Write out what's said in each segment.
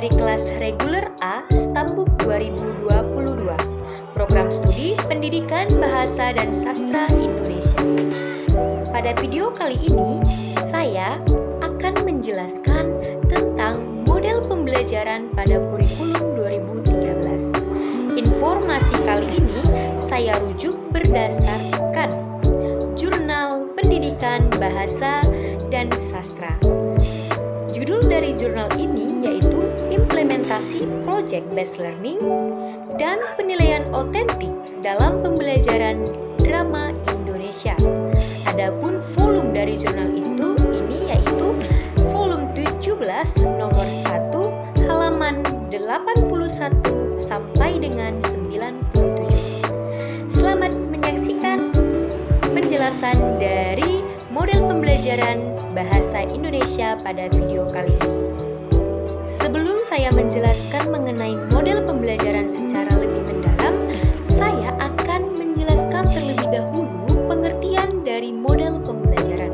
dari kelas reguler A Stambuk 2022, Program Studi Pendidikan Bahasa dan Sastra Indonesia. Pada video kali ini, saya akan menjelaskan tentang model pembelajaran pada kurikulum 2013. Informasi kali ini saya rujuk berdasarkan Jurnal Pendidikan Bahasa dan Sastra. Judul dari jurnal ini yaitu Implementasi Project Based Learning dan Penilaian Otentik dalam Pembelajaran Drama Indonesia. Adapun volume dari jurnal ini yaitu volume 17 nomor 1 halaman 81 sampai dengan 97. Selamat menyaksikan penjelasan dari model pembelajaran bahasa Indonesia pada video kali ini. Sebelum saya menjelaskan mengenai model pembelajaran secara lebih mendalam, saya akan menjelaskan terlebih dahulu pengertian dari model pembelajaran.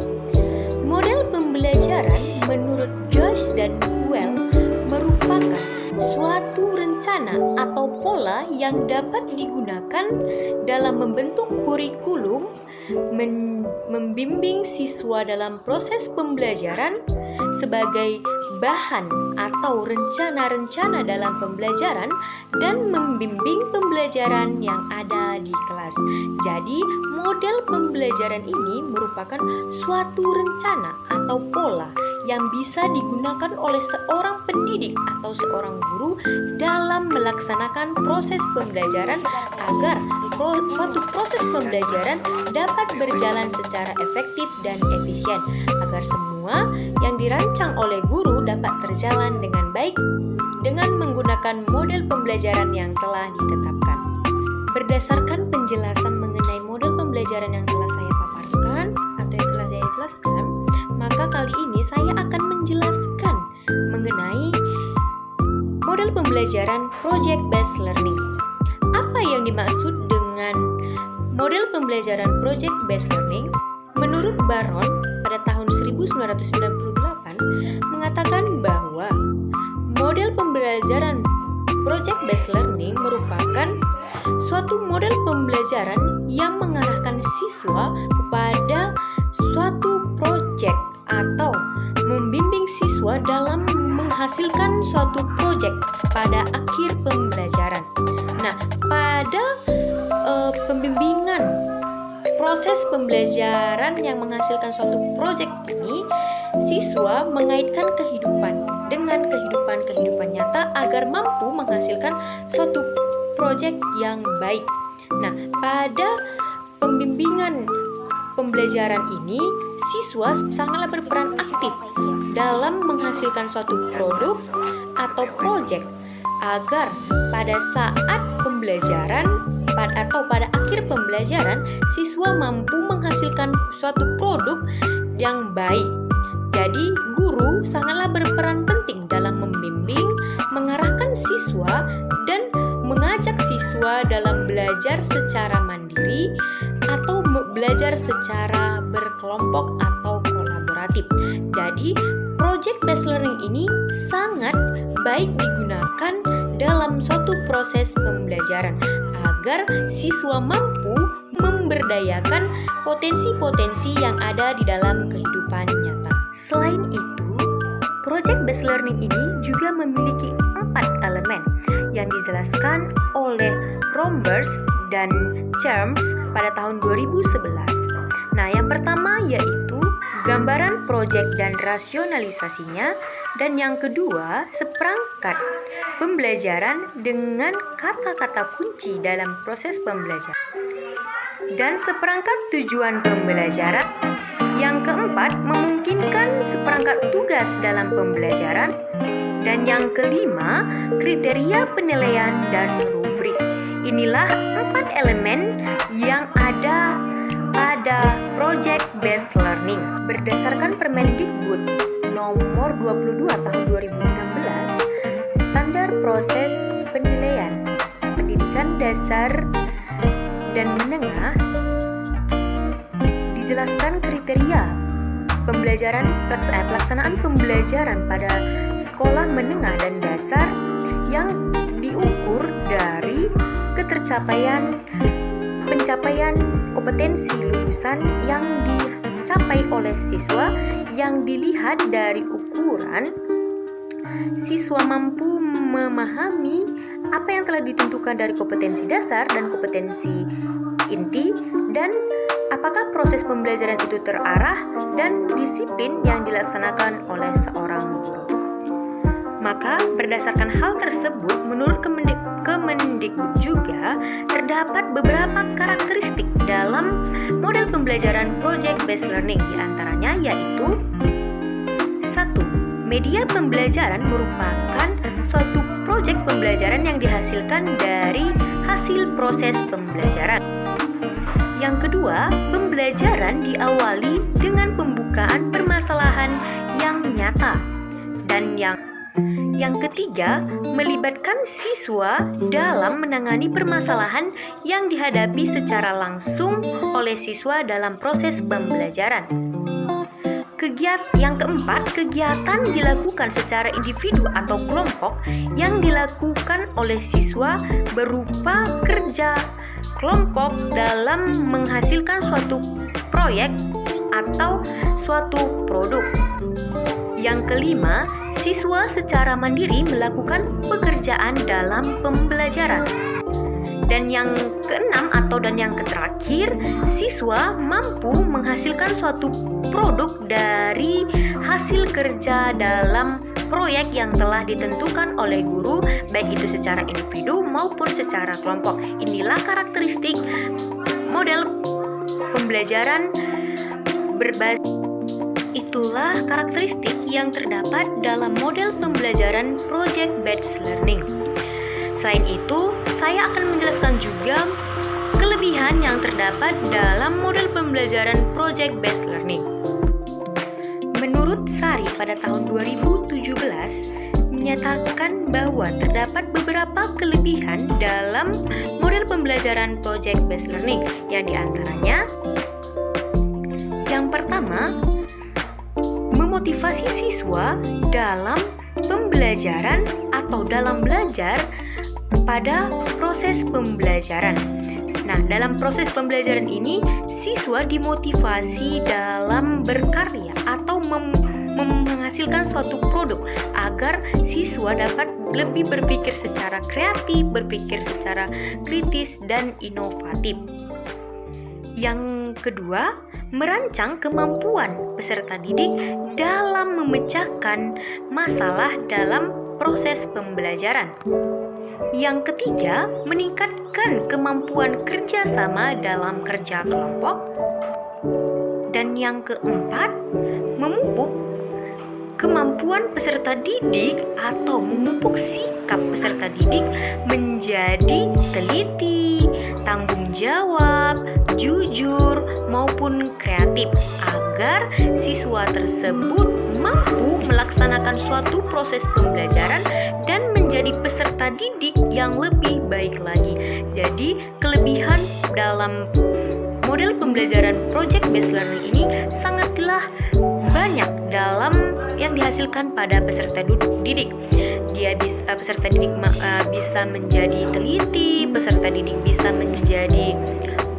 Model pembelajaran menurut Joyce dan Well merupakan suatu rencana atau pola yang dapat digunakan dalam membentuk kurikulum, membimbing siswa dalam proses pembelajaran sebagai bahan atau rencana-rencana dalam pembelajaran dan membimbing pembelajaran yang ada di kelas. Jadi, model pembelajaran ini merupakan suatu rencana atau pola yang bisa digunakan oleh seorang pendidik atau seorang guru dalam melaksanakan proses pembelajaran agar suatu proses pembelajaran dapat berjalan secara efektif dan efisien, agar semua yang dirancang oleh guru dapat terjalan dengan baik dengan menggunakan model pembelajaran yang telah ditetapkan. Berdasarkan penjelasan mengenai model pembelajaran yang telah saya paparkan atau yang telah saya jelaskan, maka kali ini saya akan menjelaskan mengenai model pembelajaran Project Based Learning. Apa yang dimaksud dengan model pembelajaran Project Based Learning? Menurut Baron pada tahun 1998 mengatakan bahwa model pembelajaran Project Based Learning merupakan suatu model pembelajaran yang mengarahkan siswa kepada suatu proyek atau membimbing siswa dalam menghasilkan suatu proyek pada akhir pembelajaran. Nah, pada pembimbingan proses pembelajaran yang menghasilkan suatu proyek ini, siswa mengaitkan kehidupan dengan kehidupan nyata agar mampu menghasilkan suatu proyek yang baik. Nah, pada pembimbingan pembelajaran ini, siswa sangatlah berperan aktif dalam menghasilkan suatu produk atau proyek agar pada saat pembelajaran atau pada akhir pembelajaran, siswa mampu menghasilkan suatu produk yang baik. Jadi, guru sangatlah berperan penting dalam membimbing, mengarahkan siswa, dan mengajak siswa dalam belajar secara mandiri atau belajar secara berkelompok atau kolaboratif. Jadi, project based learning ini sangat baik digunakan dalam suatu proses pembelajaran agar siswa mampu memberdayakan potensi-potensi yang ada di dalam kehidupan nyata. Selain itu, project based learning ini juga memiliki 4 elemen yang dijelaskan oleh Rombers dan Charms pada tahun 2011. Nah, yang pertama yaitu gambaran proyek dan rasionalisasinya, dan yang kedua seperangkat pembelajaran dengan kata-kata kunci dalam proses pembelajaran, dan seperangkat tujuan pembelajaran. Yang keempat, memungkinkan seperangkat tugas dalam pembelajaran. Dan yang kelima, kriteria penilaian dan rubrik. Inilah 4 elemen yang ada pada Project Based Learning. Berdasarkan Permendikbud nomor 22 tahun 2016, standar proses penilaian pendidikan dasar dan menengah dijelaskan kriteria pelaksanaan pembelajaran pada sekolah menengah dan dasar yang diukur dari pencapaian kompetensi lulusan yang dicapai oleh siswa, yang dilihat dari ukuran siswa mampu memahami apa yang telah ditentukan dari kompetensi dasar dan kompetensi inti, dan apakah proses pembelajaran itu terarah dan disiplin yang dilaksanakan oleh seorang guru. Maka berdasarkan hal tersebut, menurut Kemendikbud juga terdapat beberapa karakteristik dalam model pembelajaran project based learning, diantaranya yaitu 1. Media pembelajaran merupakan suatu proyek pembelajaran yang dihasilkan dari hasil proses pembelajaran. Yang kedua, pembelajaran diawali dengan pembukaan permasalahan yang nyata. Dan yang ketiga, melibatkan siswa dalam menangani permasalahan yang dihadapi secara langsung oleh siswa dalam proses pembelajaran. Yang keempat, kegiatan dilakukan secara individu atau kelompok yang dilakukan oleh siswa berupa kerja kelompok dalam menghasilkan suatu proyek atau suatu produk. Yang kelima, siswa secara mandiri melakukan pekerjaan dalam pembelajaran. Dan yang keenam dan yang terakhir, siswa mampu menghasilkan suatu produk dari hasil kerja dalam proyek yang telah ditentukan oleh guru, baik itu secara individu maupun secara kelompok. Inilah karakteristik model pembelajaran berbasis. Itulah karakteristik yang terdapat dalam model pembelajaran project based learning. Selain itu, saya akan menjelaskan juga kelebihan yang terdapat dalam model pembelajaran project based learning. Menurut Sari pada tahun 2017 menyatakan bahwa terdapat beberapa kelebihan dalam model pembelajaran project based learning, yang diantaranya yang pertama, memotivasi siswa dalam pembelajaran atau dalam belajar pada proses pembelajaran. Nah, dalam proses pembelajaran ini, siswa dimotivasi dalam berkarya atau menghasilkan suatu produk agar siswa dapat lebih berpikir secara kreatif, berpikir secara kritis, dan inovatif. Yang kedua, merancang kemampuan peserta didik dalam memecahkan masalah dalam proses pembelajaran. Yang ketiga, meningkatkan kemampuan kerjasama dalam kerja kelompok. Dan yang keempat, memupuk kemampuan peserta didik atau memupuk sikap peserta didik menjadi teliti, tanggung jawab, jujur, maupun kreatif agar siswa tersebut mampu melaksanakan suatu proses pembelajaran dan menjadi peserta didik yang lebih baik lagi. Jadi, kelebihan dalam model pembelajaran project based learning ini sangatlah banyak dalam yang dihasilkan pada peserta didik. Peserta didik bisa menjadi teliti, peserta didik bisa menjadi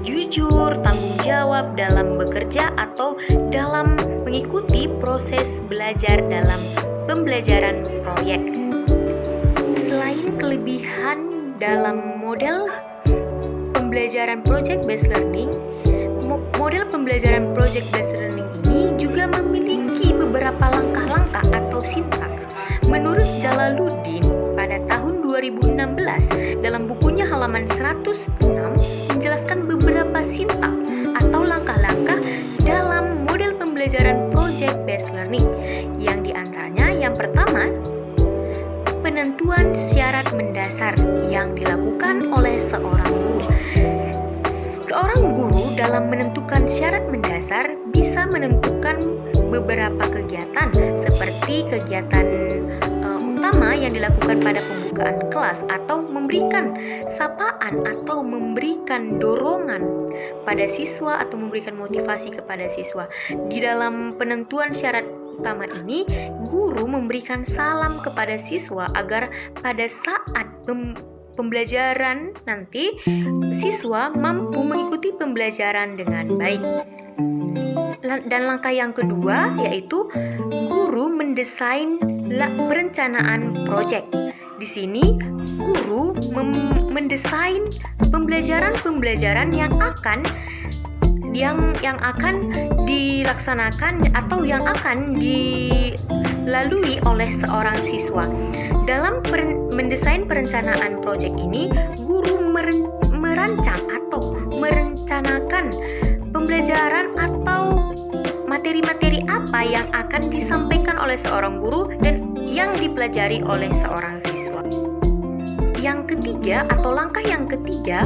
jujur, tanggung jawab dalam bekerja atau dalam mengikuti proses belajar dalam pembelajaran proyek. Selain kelebihan dalam model pembelajaran project based learning, model pembelajaran project based learning ini juga memiliki beberapa langkah-langkah atau sintaks. Menurut Jalaluddin pada tahun 2016 dalam bukunya halaman 106 menjelaskan beberapa sintaks atau langkah-langkah dalam model pembelajaran project based learning, yang diantaranya yang pertama, penentuan syarat mendasar yang dilakukan oleh seorang guru. Seorang guru dalam menentukan syarat mendasar bisa menentukan beberapa kegiatan seperti kegiatan utama pertama yang dilakukan pada pembukaan kelas atau memberikan sapaan atau memberikan dorongan pada siswa atau memberikan motivasi kepada siswa. Di dalam penentuan syarat utama ini, guru memberikan salam kepada siswa agar pada saat pembelajaran nanti siswa mampu mengikuti pembelajaran dengan baik. Dan langkah yang kedua yaitu guru mendesain perencanaan proyek. Di sini guru mendesain pembelajaran yang akan dilaksanakan atau yang akan dilalui oleh seorang siswa. Dalam mendesain perencanaan proyek ini, guru merancang atau merencanakan pembelajaran atau materi-materi apa yang akan disampaikan oleh seorang guru dan yang dipelajari oleh seorang siswa. Yang ketiga atau langkah yang ketiga,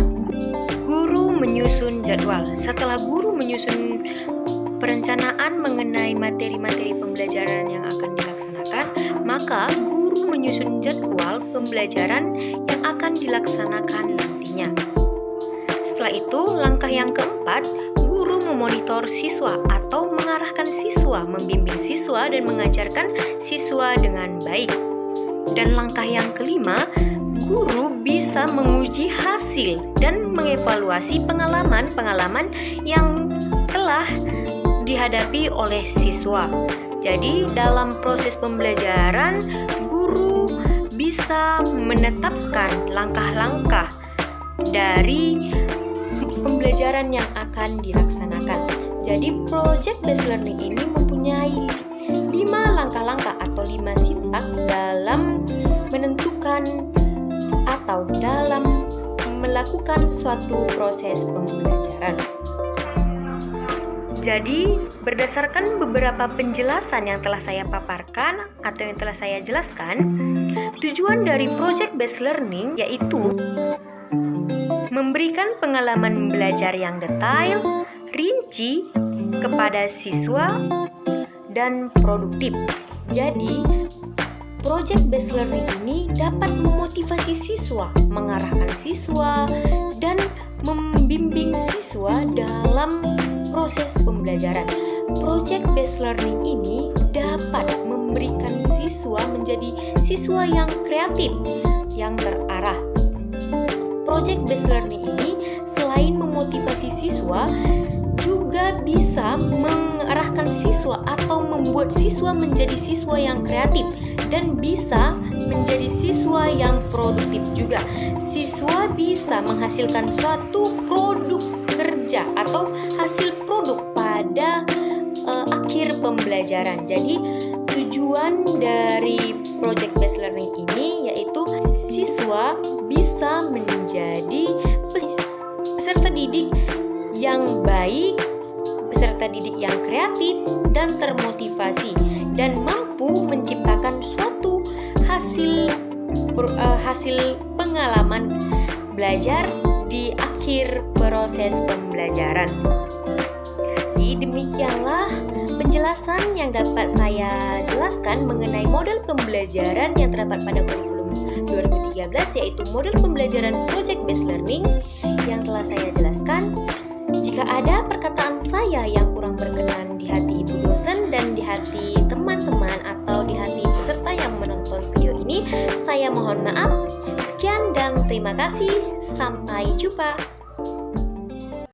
guru menyusun jadwal. Setelah guru menyusun perencanaan mengenai materi-materi pembelajaran yang akan dilaksanakan, maka guru menyusun jadwal pembelajaran yang akan dilaksanakan nantinya. Setelah itu, langkah yang keempat, guru memonitor siswa atau mengarahkan siswa, membimbing siswa dan mengajarkan siswa dengan baik. Dan langkah yang kelima, guru bisa menguji hasil dan mengevaluasi pengalaman yang telah dihadapi oleh siswa. Jadi dalam proses pembelajaran, guru bisa menetapkan langkah-langkah dari pembelajaran yang akan dilaksanakan. Jadi project based learning ini mempunyai 5 langkah-langkah atau 5 sintak dalam menentukan atau dalam melakukan suatu proses pembelajaran. Jadi, berdasarkan beberapa penjelasan yang telah saya paparkan atau yang telah saya jelaskan, tujuan dari project based learning yaitu memberikan pengalaman belajar yang detail, rinci kepada siswa, dan produktif. Jadi, project based learning ini dapat memotivasi siswa, mengarahkan siswa, dan membimbing siswa dalam proses pembelajaran. Project based learning ini dapat memberikan siswa menjadi siswa yang kreatif, yang terarah. Project based learning ini selain memotivasi siswa, juga bisa mengarahkan siswa atau membuat siswa menjadi siswa yang kreatif dan bisa menjadi siswa yang produktif juga. Siswa bisa menghasilkan suatu produk kerja atau hasil produk pada akhir pembelajaran. Jadi tujuan dari project based learning ini yaitu siswa bisa menjadi peserta didik yang baik, peserta didik yang kreatif dan termotivasi, dan mampu menciptakan suatu hasil pengalaman belajar di akhir proses pembelajaran. Jadi demikianlah penjelasan yang dapat saya jelaskan mengenai model pembelajaran yang terdapat pada kurikulum 2013, yaitu model pembelajaran project based learning yang telah saya jelaskan. Jika ada perkataan saya yang kurang berkenan di hati ibu dosen dan di hati teman-teman atau di hati peserta yang menonton video ini, saya mohon maaf. Sekian dan terima kasih. Sampai jumpa.